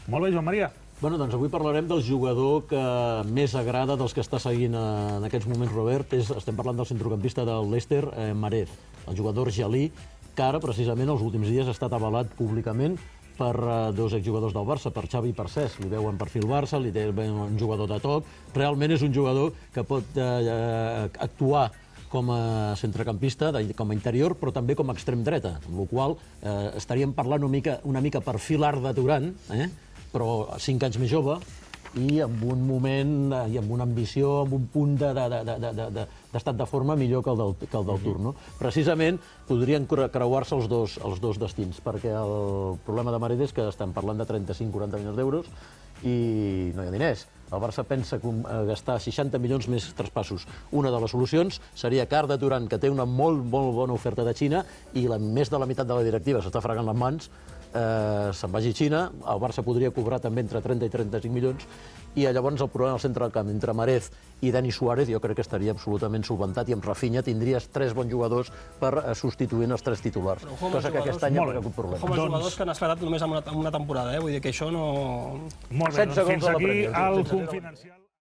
Molt bé, Joan Maria. Bueno, doncs avui parlarem del jugador que més agrada dels que està seguint en aquests moments Robert. Estem parlant del centrocampista del Leicester, Mahrez, el jugador argelí, que ara, precisament, els últims dies ha estat avalat públicament per dos exjugadors del Barça, per Xavi i per Cesc. Li veuen perfil Barça, li veuen un jugador de toc. Realment és un jugador que pot actuar com a centrecampista, com a interior, però també com a extrem dreta, amb la qual estaríem parlant una mica perfil Arda Turan, però 5 anys més jove i amb un moment i amb una ambició, amb un punt d'estat de forma millor que el del Tour. No? Precisament podrien creuar-se els dos destins, perquè el problema de Mahrez és que estem parlant de 35-40 milions d'euros i no hi ha diners. El Barça pensa gastar 60 milions més traspassos. Una de les solucions seria que Arda Turan, que té una molt bona oferta de Xina i més de la meitat de la directiva s'està fregant les mans, se'n vagi a Xina, el Barça podria cobrar també entre 30 i 35 milions i llavors el problema al centre del camp entre Mahrez i Dani Suárez jo crec que estaria absolutament solventat i amb Rafinha tindries 3 bons jugadors per substituir els 3 titulars, cosa que aquest any hi ha hagut problema. Com els jugadors que han esclatat només en una temporada, vull dir que això no... Molt bé, doncs fins aquí el Confidencial.